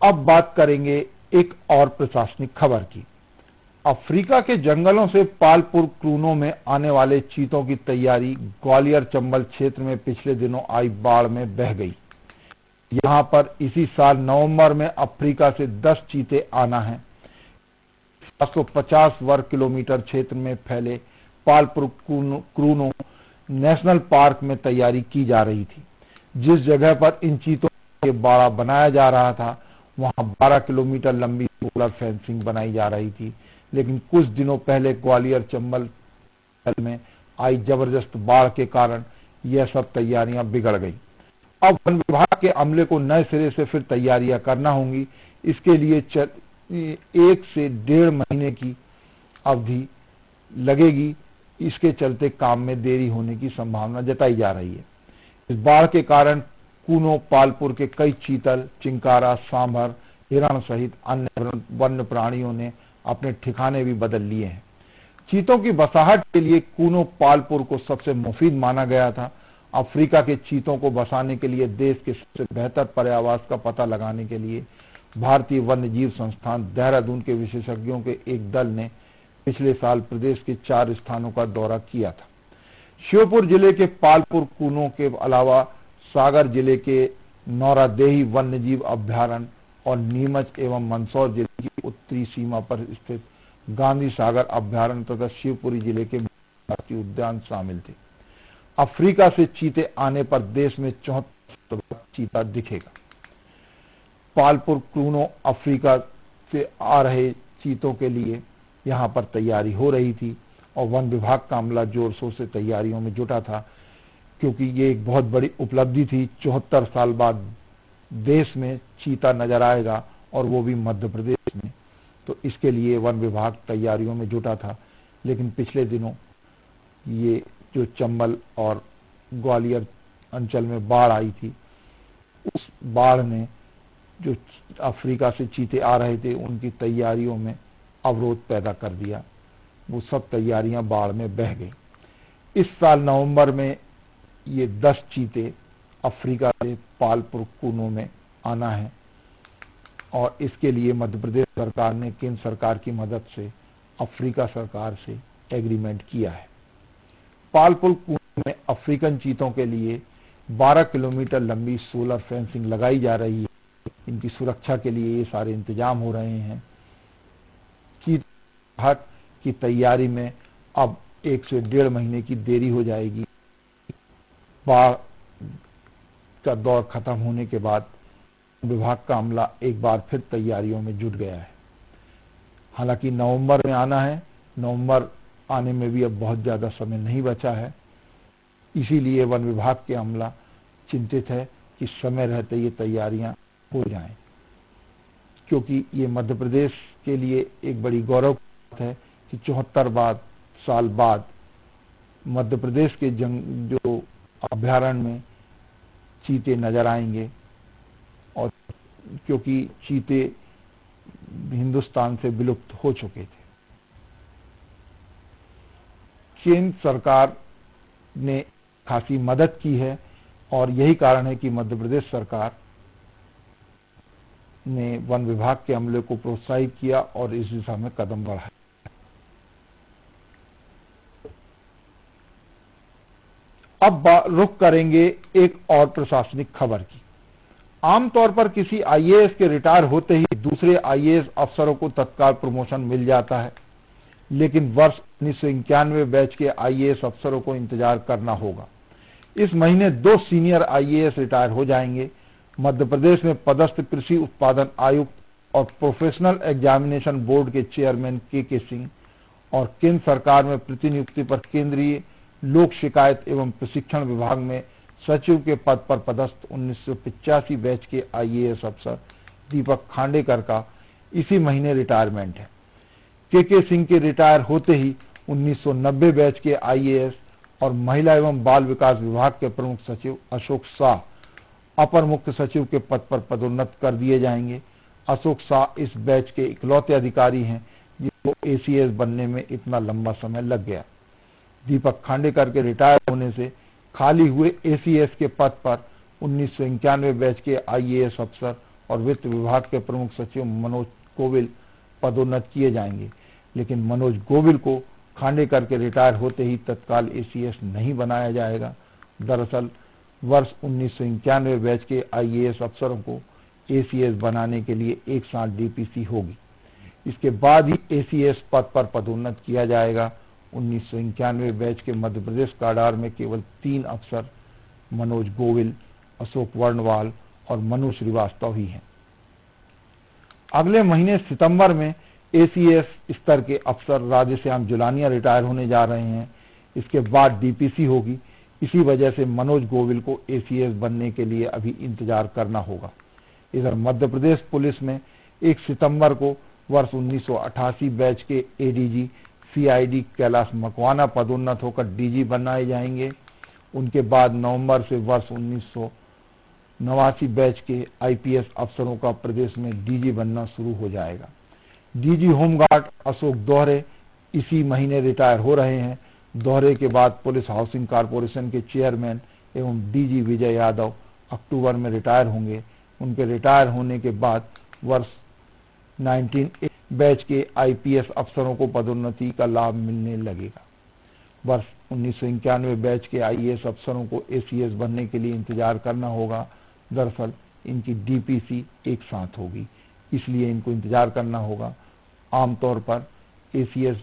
अब बात करेंगे एक और प्रशासनिक खबर की। अफ्रीका के जंगलों से पालपुर क्रूनों में आने वाले चीतों की तैयारी ग्वालियर चंबल क्षेत्र में पिछले दिनों आई बाढ़ में बह गई। यहां पर इसी साल नवंबर में अफ्रीका से 10 चीते आना है। 750 वर्ग किलोमीटर क्षेत्र में फैले पालपुर क्रूनों नेशनल पार्क में तैयारी की जा रही थी। जिस जगह पर इन चीतों के बाड़ा बनाया जा रहा था वहां 12 किलोमीटर लंबी सोलर फेंसिंग बनाई जा रही थी, लेकिन कुछ दिनों पहले ग्वालियर चंबल में आई जबरदस्त बाढ़ के कारण यह सब तैयारियां बिगड़ गई। अब वन विभाग के अमले को नए सिरे से फिर तैयारियां करना होंगी। इसके लिए 1 से 1.5 महीने की अवधि लगेगी। इसके चलते काम में देरी होने की संभावना जताई जा रही है। इस बाढ़ के कारण कूनो पालपुर के कई चीतल, चिंकारा, सांभर, हिरण सहित अन्य वन्य प्राणियों ने अपने ठिकाने भी बदल लिए हैं। चीतों की बसाहट के लिए कूनो पालपुर को सबसे मुफीद माना गया था। अफ्रीका के चीतों को बसाने के लिए देश के सबसे बेहतर पर्यावास का पता लगाने के लिए भारतीय वन्यजीव संस्थान देहरादून के विशेषज्ञों के एक दल ने पिछले साल प्रदेश के 4 स्थानों का दौरा किया था। श्योपुर जिले के पालपुर कूनों के अलावा सागर जिले के नौरादेही वन्यजीव अभ्यारण्य और नीमच एवं मंदसौर जिले की उत्तरी सीमा पर स्थित गांधी सागर अभ्यारण्य तथा शिवपुरी जिले के राष्ट्रीय उद्यान शामिल थे। अफ्रीका से चीते आने पर देश में 74 चीता दिखेगा। पालपुर क्रूनों अफ्रीका से आ रहे चीतों के लिए यहां पर तैयारी हो रही थी और वन विभाग का अमला जोर शोर से तैयारियों में जुटा था, क्योंकि ये एक बहुत बड़ी उपलब्धि थी। 74 साल बाद देश में चीता नजर आएगा और वो भी मध्य प्रदेश में, तो इसके लिए वन विभाग तैयारियों में जुटा था। लेकिन पिछले दिनों ये जो चंबल और ग्वालियर अंचल में बाढ़ आई थी, उस बाढ़ ने जो अफ्रीका से चीते आ रहे थे उनकी तैयारियों में अवरोध पैदा कर दिया। वो सब तैयारियां बाढ़ में बह गई। इस साल नवंबर में ये 10 चीते अफ्रीका से पालपुर कूनों में आना है और इसके लिए मध्य प्रदेश सरकार ने केंद्र सरकार की मदद से अफ्रीका सरकार से एग्रीमेंट किया है। पालपुर कूनों में अफ्रीकन चीतों के लिए 12 किलोमीटर लंबी सोलर फेंसिंग लगाई जा रही है। इनकी सुरक्षा के लिए ये सारे इंतजाम हो रहे हैं। चीता की तैयारी में अब 1 से 1.5 महीने की देरी हो जाएगी। बाढ़ का दौर खत्म होने के बाद विभाग का अमला एक बार फिर तैयारियों में जुट गया है। हालांकि नवंबर में आना है, नवंबर आने में भी अब बहुत ज्यादा समय नहीं बचा है। इसीलिए वन विभाग के अमला चिंतित है कि समय रहते ये तैयारियां हो जाएं, क्योंकि ये मध्य प्रदेश के लिए एक बड़ी गौरव की बात है कि 74 साल बाद मध्य प्रदेश के जो अभ्यारण्य में चीते नजर आएंगे। और क्योंकि चीते हिंदुस्तान से विलुप्त हो चुके थे। केंद्र सरकार ने खासी मदद की है और यही कारण है कि मध्य प्रदेश सरकार ने वन विभाग के अमले को प्रोत्साहित किया और इस दिशा में कदम बढ़ाया। अब रुख करेंगे एक और प्रशासनिक खबर की। आमतौर पर किसी आईएएस के रिटायर होते ही दूसरे आईएएस अफसरों को तत्काल प्रमोशन मिल जाता है, लेकिन वर्ष 1991 बैच के आईएएस अफसरों को इंतजार करना होगा। इस महीने 2 सीनियर आईएएस रिटायर हो जाएंगे। मध्य प्रदेश में पदस्थ कृषि उत्पादन आयुक्त और प्रोफेशनल एग्जामिनेशन बोर्ड के चेयरमैन के सिंह और केंद्र सरकार में प्रतिनियुक्ति पर केंद्रीय लोक शिकायत एवं प्रशिक्षण विभाग में सचिव के पद पर पदस्थ 1985 बैच के आईएएस अफसर दीपक खांडेकर का इसी महीने रिटायरमेंट है। के सिंह के रिटायर होते ही 1990 बैच के आईएएस और महिला एवं बाल विकास विभाग के प्रमुख सचिव अशोक शाह अपर मुख्य सचिव के पद पर पदोन्नत कर दिए जाएंगे। अशोक शाह इस बैच के इकलौते अधिकारी हैं जिनको एसीएस बनने में इतना लंबा समय लग गया। दीपक खांडेकर के रिटायर होने से खाली हुए एसीएस के पद पर 1991 बैच के आईएएस अफसर और वित्त विभाग के प्रमुख सचिव मनोज गोविल पदोन्नत किए जाएंगे, लेकिन मनोज गोविल को खांडेकर के रिटायर होते ही तत्काल एसीएस नहीं बनाया जाएगा। दरअसल वर्ष 1991 बैच के आईएएस अफसरों को एसीएस बनाने के लिए एक साल डीपीसी होगी। इसके बाद ही एसीएस पद पर पदोन्नत किया जाएगा। 1991 बैच के मध्य प्रदेश काडार में केवल 3 अफसर मनोज गोविल, अशोक वर्णवाल और मनु श्रीवास्तव ही हैं। अगले महीने सितंबर में एसीएस स्तर के अफसर राधेश्याम जुलानिया रिटायर होने जा रहे हैं। इसके बाद डीपीसी होगी। इसी वजह से मनोज गोविल को एसीएस बनने के लिए अभी इंतजार करना होगा। इधर मध्य प्रदेश पुलिस में 1 सितंबर को वर्ष 1988 बैच के एडीजी सीआईडी कैलाश मकवाना पदोन्नत होकर डीजी बनाए जाएंगे। उनके बाद नवंबर से वर्ष 1989 बैच के आईपीएस अफसरों का प्रदेश में डीजी बनना शुरू हो जाएगा। डीजी होमगार्ड अशोक दोहरे इसी महीने रिटायर हो रहे हैं। दोहरे के बाद पुलिस हाउसिंग कॉर्पोरेशन के चेयरमैन एवं डीजी विजय यादव अक्टूबर में रिटायर होंगे। उनके रिटायर होने के बाद वर्ष 19 बैच के आईपीएस अफसरों को पदोन्नति का लाभ मिलने लगेगा। वर्ष 1991 बैच के आईएएस अफसरों को एसीएस बनने के लिए इंतजार करना होगा। दरअसल इनकी डीपीसी एक साथ होगी, इसलिए इनको इंतजार करना होगा। आमतौर पर एसीएस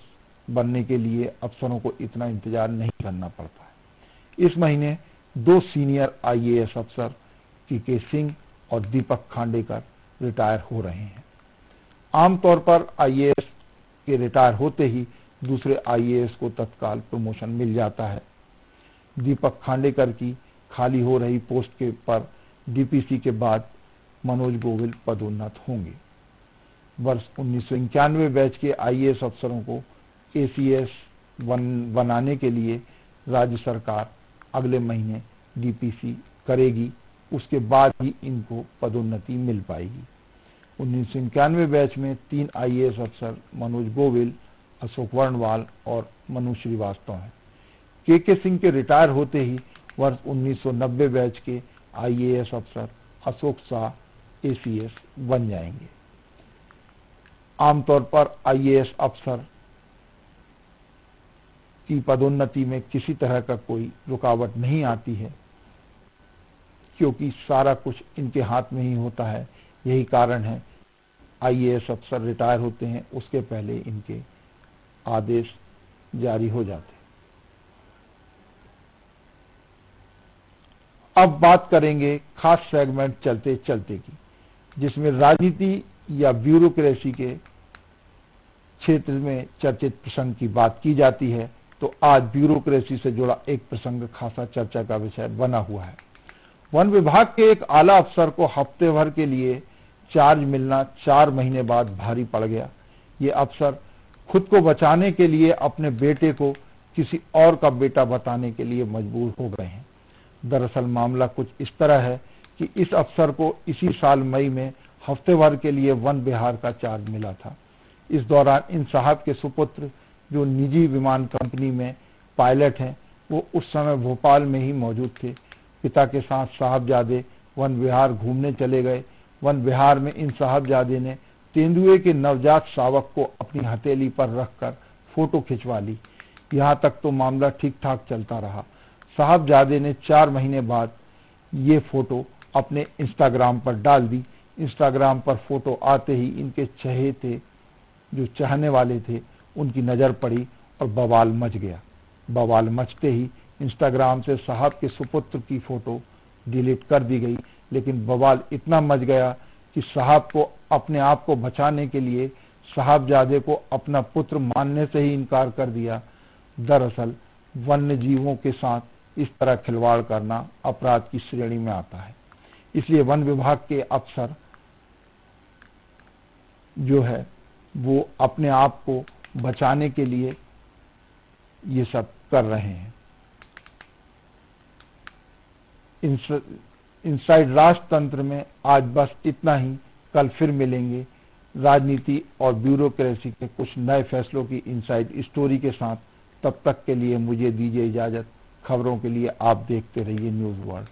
बनने के लिए अफसरों को इतना इंतजार नहीं करना पड़ता है। इस महीने 2 सीनियर आईएएस अफसर के सिंह और दीपक खांडेकर रिटायर हो रहे हैं। आमतौर पर आईएएस के रिटायर होते ही दूसरे आईएएस को तत्काल प्रमोशन मिल जाता है। दीपक खांडेकर की खाली हो रही पोस्ट के पर डीपीसी के बाद मनोज गोविल पदोन्नत होंगे। वर्ष 1991 बैच के आईएएस अफसरों को एसीएस बनाने के लिए राज्य सरकार अगले महीने डीपीसी करेगी। उसके बाद ही इनको पदोन्नति मिल पाएगी। 1991 बैच में 3 आईएएस अफसर मनोज गोविल, अशोक वर्णवाल और मनु श्रीवास्तव हैं। के सिंह के रिटायर होते ही वर्ष 1990 बैच के आईएएस अफसर अशोक शाह एसीएस बन जाएंगे। आमतौर पर आईएएस अफसर की पदोन्नति में किसी तरह का कोई रुकावट नहीं आती है, क्योंकि सारा कुछ इनके हाथ में ही होता है। यही कारण है आईएएस अफसर रिटायर होते हैं उसके पहले इनके आदेश जारी हो जाते हैं। अब बात करेंगे खास सेगमेंट चलते चलते की, जिसमें राजनीति या ब्यूरोक्रेसी के क्षेत्र में चर्चित प्रसंग की बात की जाती है। तो आज ब्यूरोक्रेसी से जुड़ा एक प्रसंग खासा चर्चा का विषय बना हुआ है। वन विभाग के एक आला अफसर को हफ्ते भर के लिए चार्ज मिलना 4 महीने बाद भारी पड़ गया। ये अफसर खुद को बचाने के लिए अपने बेटे को किसी और का बेटा बताने के लिए मजबूर हो गए हैं। दरअसल मामला कुछ इस तरह है कि इस अफसर को इसी साल मई में हफ्ते भर के लिए वन विहार का चार्ज मिला था। इस दौरान इन साहब के सुपुत्र, जो निजी विमान कंपनी में पायलट हैं, वो उस समय भोपाल में ही मौजूद थे। पिता के साथ साहबजादे वन विहार घूमने चले गए। वन विहार में इन साहबजादे ने तेंदुए के नवजात शावक को अपनी हथेली पर रखकर फोटो खिंचवा ली। यहाँ तक तो मामला ठीक ठाक चलता रहा। साहबजादे ने 4 महीने बाद ये फोटो अपने इंस्टाग्राम पर डाल दी। इंस्टाग्राम पर फोटो आते ही इनके चहेते, जो चाहने वाले थे, उनकी नजर पड़ी और बवाल मच गया। बवाल मचते ही इंस्टाग्राम से साहब के सुपुत्र की फोटो डिलीट कर दी गई। लेकिन बवाल इतना मच गया कि साहब को अपने आप को बचाने के लिए साहबजादे को अपना पुत्र मानने से ही इनकार कर दिया। दरअसल वन्य जीवों के साथ इस तरह खिलवाड़ करना अपराध की श्रेणी में आता है। इसलिए वन विभाग के अफसर जो है वो अपने आप को बचाने के लिए ये सब कर रहे हैं। इनसाइड राजतंत्र में आज बस इतना ही। कल फिर मिलेंगे राजनीति और ब्यूरोक्रेसी के कुछ नए फैसलों की इनसाइड स्टोरी के साथ। तब तक के लिए मुझे दीजिए इजाजत। खबरों के लिए आप देखते रहिए न्यूज़ वर्ल्ड।